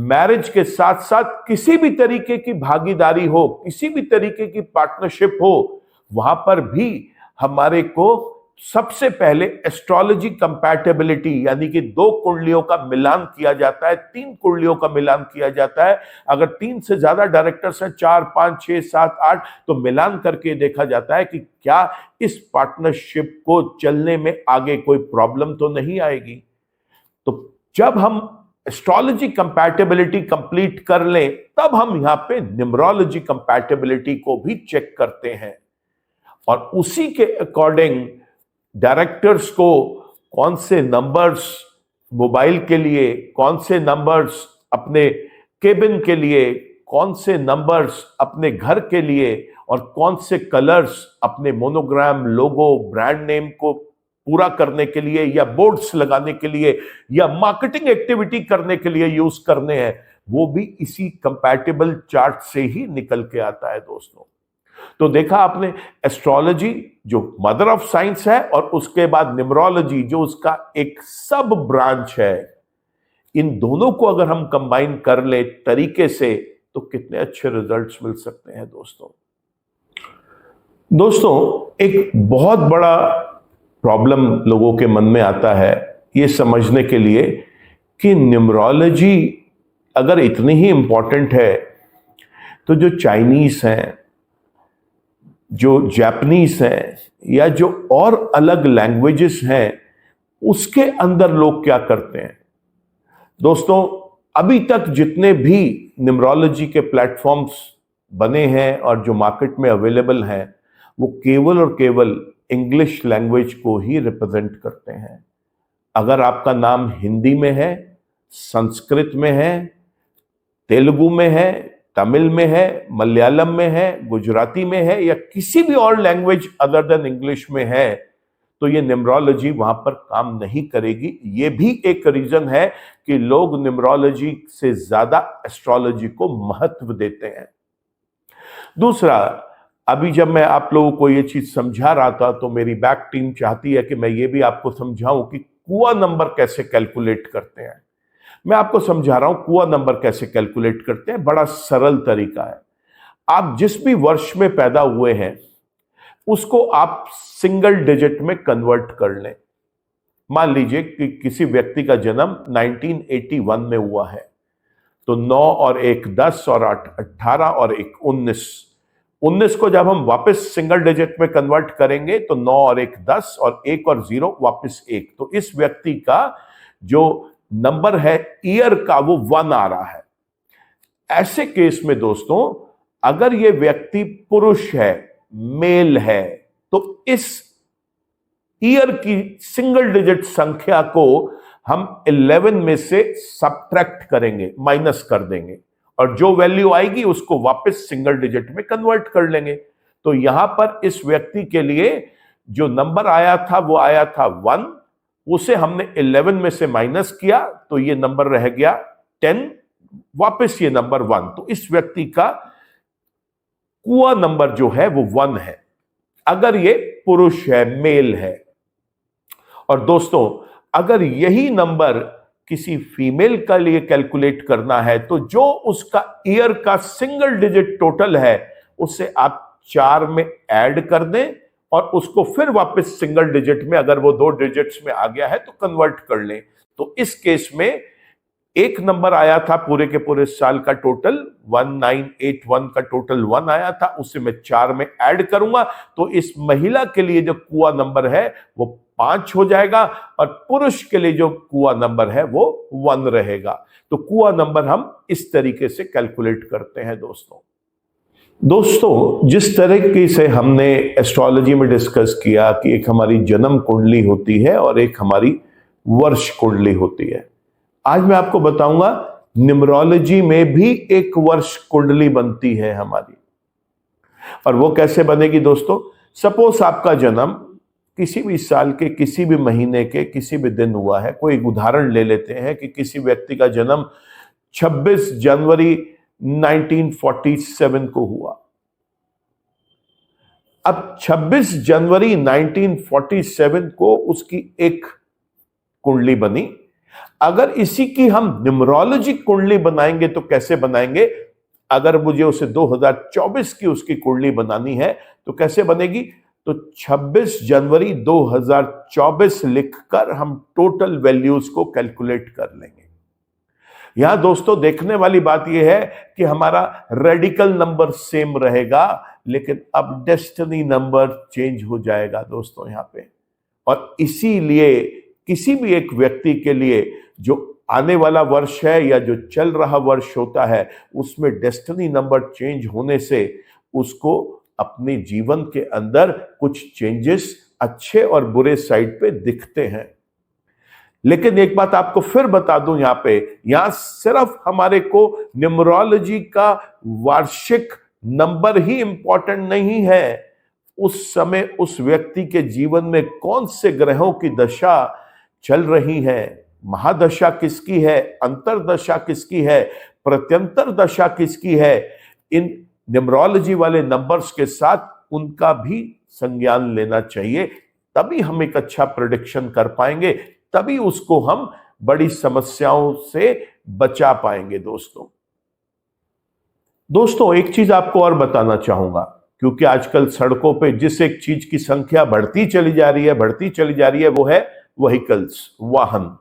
मैरिज के साथ साथ किसी भी तरीके की भागीदारी हो, किसी भी तरीके की पार्टनरशिप हो, वहां पर भी हमारे को सबसे पहले एस्ट्रोलॉजी कंपैटिबिलिटी यानी कि 2 कुंडलियों का मिलान किया जाता है, 3 कुंडलियों का मिलान किया जाता है। अगर 3 से ज्यादा डायरेक्टर्स हैं, 4, 5, 6, 7, 8, तो मिलान करके देखा जाता है कि क्या इस पार्टनरशिप को चलने में आगे कोई प्रॉब्लम तो नहीं आएगी। तो जब हम एस्ट्रोलॉजी कंपैटिबिलिटी कंप्लीट कर लें, तब हम यहां पे न्यूमरोलॉजी कंपैटिबिलिटी को भी चेक करते हैं और उसी के अकॉर्डिंग डायरेक्टर्स को कौन से नंबर्स मोबाइल के लिए, कौन से नंबर्स अपने केबिन के लिए, कौन से नंबर्स अपने घर के लिए और कौन से कलर्स अपने मोनोग्राम, लोगो, ब्रांड नेम को पूरा करने के लिए या बोर्ड्स लगाने के लिए या मार्केटिंग एक्टिविटी करने के लिए यूज करने हैं, वो भी इसी कंपैटिबल चार्ट से ही निकल के आता है दोस्तों। तो देखा आपने, एस्ट्रोलॉजी जो मदर ऑफ साइंस है और उसके बाद न्यूमरोलॉजी जो उसका एक सब ब्रांच है, इन दोनों को अगर हम कंबाइन कर ले तरीके से तो कितने अच्छे रिजल्ट्स मिल सकते हैं दोस्तों। दोस्तों, एक बहुत बड़ा प्रॉब्लम लोगों के मन में आता है ये समझने के लिए कि न्यूमरोलॉजी अगर इतनी ही इंपॉर्टेंट है तो जो चाइनीज हैं, जो जापानीज हैं या जो और अलग लैंग्वेजेस हैं, उसके अंदर लोग क्या करते हैं? दोस्तों, अभी तक जितने भी न्यूमरोलॉजी के प्लेटफॉर्म्स बने हैं और जो मार्केट में अवेलेबल हैं, वो केवल और केवल इंग्लिश लैंग्वेज को ही रिप्रेजेंट करते हैं। अगर आपका नाम हिंदी में है, संस्कृत में है, तेलुगु में है, तमिल में है, मलयालम में है, गुजराती में है या किसी भी और लैंग्वेज अदर देन इंग्लिश में है, तो ये न्यूमरोलॉजी वहां पर काम नहीं करेगी। ये भी एक रीजन है कि लोग न्यूमरोलॉजी से ज्यादा एस्ट्रोलॉजी को महत्व देते हैं। दूसरा, अभी जब मैं आप लोगों को ये चीज समझा रहा था तो मेरी बैक टीम चाहती है कि मैं ये भी आपको समझाऊं कि कुआ नंबर कैसे कैलकुलेट करते हैं। मैं आपको समझा रहा हूं कुआ नंबर कैसे कैलकुलेट करते हैं। बड़ा सरल तरीका है। आप जिस भी वर्ष में पैदा हुए हैं उसको आप सिंगल डिजिट में कन्वर्ट कर लें। मान लीजिए कि किसी व्यक्ति का जन्म 1981 में हुआ है, तो 9 और 1 10 और 8 18 और 1 19। 19 को जब हम वापस सिंगल डिजिट में कन्वर्ट करेंगे तो 9 और 1 10 और 1 और 0 वापस 1। तो इस व्यक्ति का जो नंबर है ईयर का वो 1 आ रहा है। ऐसे केस में दोस्तों, अगर ये व्यक्ति पुरुष है, मेल है, तो इस ईयर की सिंगल डिजिट संख्या को हम 11 में से सब्ट्रैक्ट करेंगे, माइनस कर देंगे और जो वैल्यू आएगी उसको वापस सिंगल डिजिट में कन्वर्ट कर लेंगे। तो यहां पर इस व्यक्ति के लिए जो नंबर आया था वो आया था 1, उसे हमने 11 में से माइनस किया तो ये नंबर रह गया 10, वापस ये नंबर 1। तो इस व्यक्ति का कुआ नंबर जो है वो 1 है, अगर ये पुरुष है, मेल है। और दोस्तों, अगर यही नंबर किसी फीमेल का लिए कैलकुलेट करना है तो जो उसका ईयर का सिंगल डिजिट टोटल है उसे आप 4 में ऐड कर दें और उसको फिर वापस सिंगल डिजिट में, अगर वो 2 डिजिट्स में आ गया है तो कन्वर्ट कर लें। तो इस केस में एक नंबर आया था पूरे के पूरे साल का टोटल 1981 का टोटल 1 आया था, उसे मैं 4 में ऐड करूंगा तो इस महिला के लिए जो कुआ नंबर है वो 5 हो जाएगा और पुरुष के लिए जो कुआ नंबर है वो 1 रहेगा। तो कुआ नंबर हम इस तरीके से कैलकुलेट करते हैं दोस्तों। दोस्तों, जिस तरीके से हमने एस्ट्रोलॉजी में डिस्कस किया कि एक हमारी जन्म कुंडली होती है और एक हमारी वर्ष कुंडली होती है, आज मैं आपको बताऊंगा न्यूमरोलॉजी में भी एक वर्ष कुंडली बनती है हमारी। और वो कैसे बनेगी दोस्तों? सपोज आपका जन्म किसी भी साल के किसी भी महीने के किसी भी दिन हुआ है। कोई एक उदाहरण ले लेते हैं कि किसी व्यक्ति का जन्म 26 जनवरी 1947 को हुआ। अब 26 जनवरी 1947 को उसकी एक कुंडली बनी। अगर इसी की हम न्यूमरोलॉजी कुंडली बनाएंगे तो कैसे बनाएंगे? अगर मुझे उसे 2024 की उसकी कुंडली बनानी है तो कैसे बनेगी? तो 26 जनवरी 2024 लिखकर हम टोटल वैल्यूज को कैलकुलेट कर लेंगे। यहां दोस्तों देखने वाली बात यह है कि हमारा रेडिकल नंबर सेम रहेगा, लेकिन अब डेस्टिनी नंबर चेंज हो जाएगा दोस्तों यहां पे। और इसीलिए किसी भी एक व्यक्ति के लिए जो आने वाला वर्ष है या जो चल रहा वर्ष होता है, उसमें डेस्टिनी नंबर चेंज होने से उसको अपने जीवन के अंदर कुछ चेंजेस अच्छे और बुरे साइड पे दिखते हैं। लेकिन एक बात आपको फिर बता दूं, यहां सिर्फ हमारे को न्यूमरोलॉजी का वार्षिक नंबर ही इंपॉर्टेंट नहीं है। उस समय उस व्यक्ति के जीवन में कौन से ग्रहों की दशा चल रही है, महादशा किसकी है, अंतरदशा किसकी है, प्रत्यंतर दशा किसकी है, इन न्यूमरोलॉजी वाले नंबर्स के साथ उनका भी संज्ञान लेना चाहिए। तभी हम एक अच्छा प्रेडिक्शन कर पाएंगे, तभी उसको हम बड़ी समस्याओं से बचा पाएंगे। दोस्तों एक चीज आपको और बताना चाहूंगा, क्योंकि आजकल सड़कों पे जिस एक चीज की संख्या बढ़ती चली जा रही है वो है व्हीकल्स, वाहन।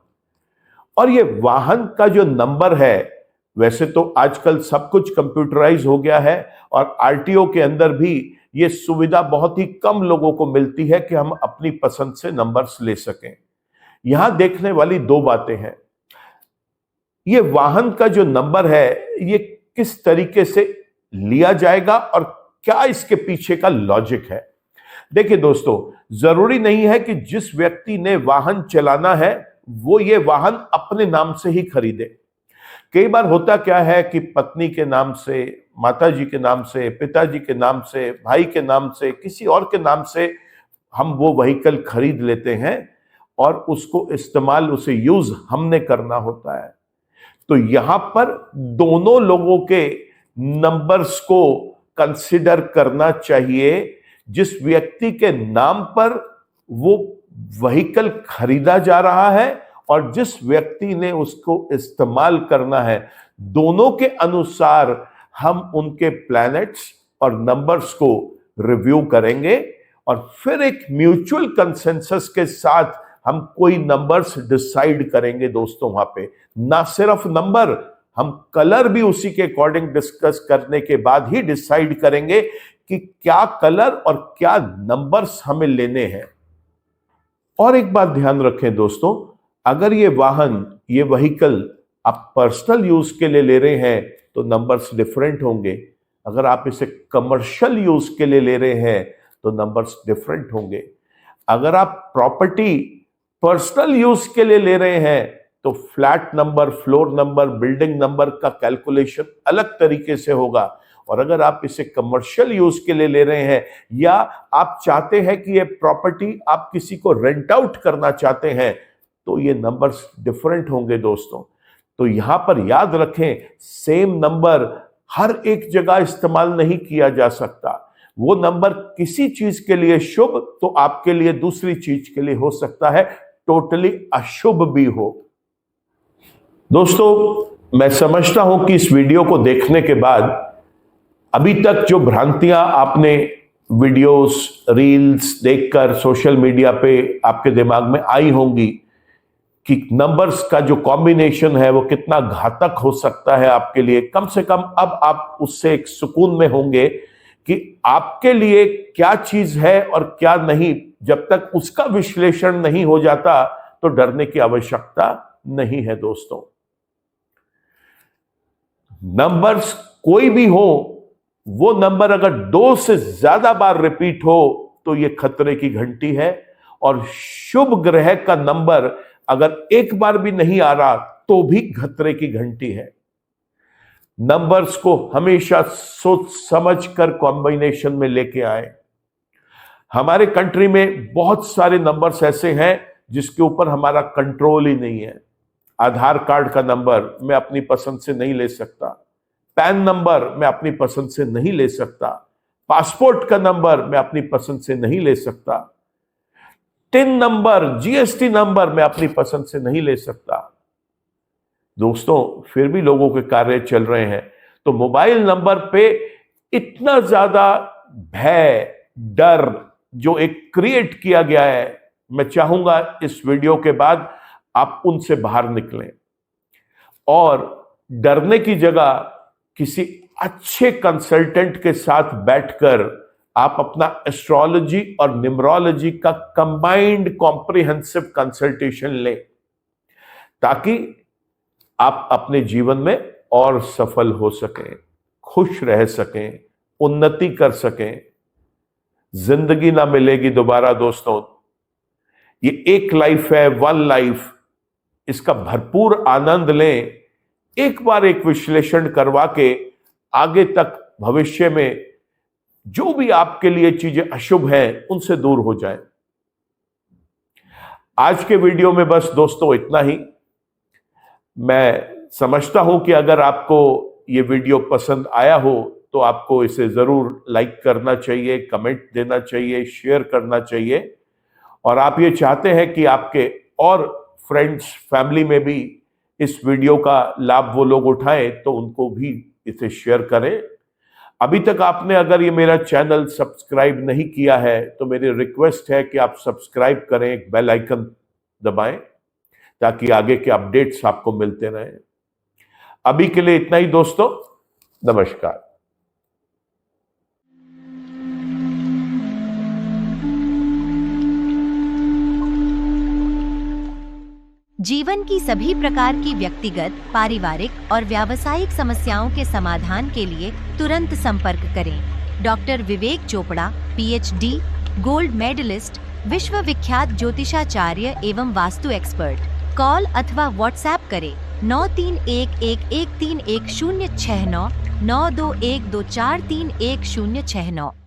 और ये वाहन का जो नंबर है, वैसे तो आजकल सब कुछ कंप्यूटराइज हो गया है और आरटीओ के अंदर भी ये सुविधा बहुत ही कम लोगों को मिलती है कि हम अपनी पसंद से नंबर्स ले सकें। यहां देखने वाली दो बातें हैं। ये वाहन का जो नंबर है, ये किस तरीके से लिया जाएगा और क्या इसके पीछे का लॉजिक है? देखिए दोस्तों, जरूरी नहीं है कि जिस व्यक्ति ने वाहन चलाना है वो ये वाहन अपने नाम से ही खरीदे। कई बार होता क्या है कि पत्नी के नाम से, माताजी के नाम से, पिताजी के नाम से, भाई के नाम से, किसी और के नाम से हम वो व्हीकल खरीद लेते हैं और उसको इस्तेमाल, उसे यूज हमने करना होता है। तो यहां पर दोनों लोगों के नंबर्स को कंसिडर करना चाहिए। जिस व्यक्ति के नाम पर वो व्हीकल खरीदा जा रहा है और जिस व्यक्ति ने उसको इस्तेमाल करना है, दोनों के अनुसार हम उनके प्लैनेट्स और नंबर्स को रिव्यू करेंगे और फिर एक म्यूचुअल कंसेंसस के साथ हम कोई नंबर्स डिसाइड करेंगे। दोस्तों वहां पे ना सिर्फ नंबर, हम कलर भी उसी के अकॉर्डिंग डिस्कस करने के बाद ही डिसाइड करेंगे कि क्या कलर और क्या नंबर्स हमें लेने हैं। और एक बात ध्यान रखें दोस्तों, अगर ये वाहन, ये व्हीकल आप पर्सनल यूज के लिए ले रहे हैं तो नंबर्स डिफरेंट होंगे। अगर आप इसे कमर्शियल यूज के लिए ले रहे हैं तो नंबर्स डिफरेंट होंगे। अगर आप प्रॉपर्टी पर्सनल यूज के लिए ले रहे हैं तो flat number, floor number, building number का कैलकुलेशन अलग तरीके से होगा। और अगर आप इसे कमर्शियल यूज के लिए ले रहे हैं या आप चाहते हैं कि ये प्रॉपर्टी आप किसी को रेंट आउट करना चाहते हैं तो ये नंबर्स डिफरेंट होंगे दोस्तों। तो यहां पर याद रखें, सेम नंबर हर एक जगह इस्तेमाल नहीं किया जा सकता। वो नंबर किसी चीज के लिए शुभ तो आपके लिए दूसरी चीज के लिए हो सकता है टोटली अशुभ भी हो। दोस्तों मैं समझता हूं कि इस वीडियो को देखने के बाद अभी तक जो भ्रांतियां आपने वीडियोस, रील्स देखकर सोशल मीडिया पे आपके दिमाग में आई होंगी कि नंबर्स का जो कॉम्बिनेशन है वो कितना घातक हो सकता है आपके लिए, कम से कम अब आप उससे एक सुकून में होंगे कि आपके लिए क्या चीज है और क्या नहीं। जब तक उसका विश्लेषण नहीं हो जाता तो डरने की आवश्यकता नहीं है दोस्तों। नंबर्स कोई भी हो, वो नंबर अगर 2 से ज्यादा बार रिपीट हो तो ये खतरे की घंटी है। और शुभ ग्रह का नंबर अगर एक बार भी नहीं आ रहा तो भी खतरे की घंटी है। नंबर्स को हमेशा सोच समझ कर कॉम्बिनेशन में लेके आए। हमारे कंट्री में बहुत सारे नंबर्स ऐसे हैं जिसके ऊपर हमारा कंट्रोल ही नहीं है। आधार कार्ड का नंबर मैं अपनी पसंद से नहीं ले सकता, पैन नंबर मैं अपनी पसंद से नहीं ले सकता, पासपोर्ट का नंबर मैं अपनी पसंद से नहीं ले सकता, टिन नंबर, जीएसटी नंबर मैं अपनी पसंद से नहीं ले सकता। दोस्तों, फिर भी लोगों के कार्य चल रहे हैं। तो मोबाइल नंबर पे इतना ज्यादा भय, डर जो एक क्रिएट किया गया है, मैं चाहूंगा इस वीडियो के बाद आप उनसे बाहर निकलें और डरने की जगह किसी अच्छे कंसल्टेंट के साथ बैठकर आप अपना एस्ट्रोलॉजी और न्यूमरोलॉजी का कंबाइंड कॉम्प्रिहेंसिव कंसल्टेशन लें, ताकि आप अपने जीवन में और सफल हो सकें, खुश रह सकें, उन्नति कर सकें। जिंदगी ना मिलेगी दोबारा दोस्तों, ये एक लाइफ है, वन लाइफ, इसका भरपूर आनंद लें। एक बार एक विश्लेषण करवा के आगे तक भविष्य में जो भी आपके लिए चीजें अशुभ हैं उनसे दूर हो जाएं। आज के वीडियो में बस दोस्तों इतना ही। मैं समझता हूं कि अगर आपको ये वीडियो पसंद आया हो तो आपको इसे जरूर लाइक करना चाहिए, कमेंट देना चाहिए, शेयर करना चाहिए। और आप ये चाहते हैं कि आपके और फ्रेंड्स, फैमिली में भी इस वीडियो का लाभ वो लोग उठाएं, तो उनको भी इसे शेयर करें। अभी तक आपने अगर ये मेरा चैनल सब्सक्राइब नहीं किया है तो मेरी रिक्वेस्ट है कि आप सब्सक्राइब करें, एक बेल आइकन दबाएं, ताकि आगे के अपडेट्स आपको मिलते रहें। अभी के लिए इतना ही दोस्तों, नमस्कार। जीवन की सभी प्रकार की व्यक्तिगत, पारिवारिक और व्यावसायिक समस्याओं के समाधान के लिए तुरंत संपर्क करें। डॉक्टर विवेक चोपड़ा, पीएचडी, गोल्ड मेडलिस्ट, विश्व विख्यात ज्योतिषाचार्य एवं वास्तु एक्सपर्ट। कॉल अथवा व्हाट्सएप करें 9311131069 921243169।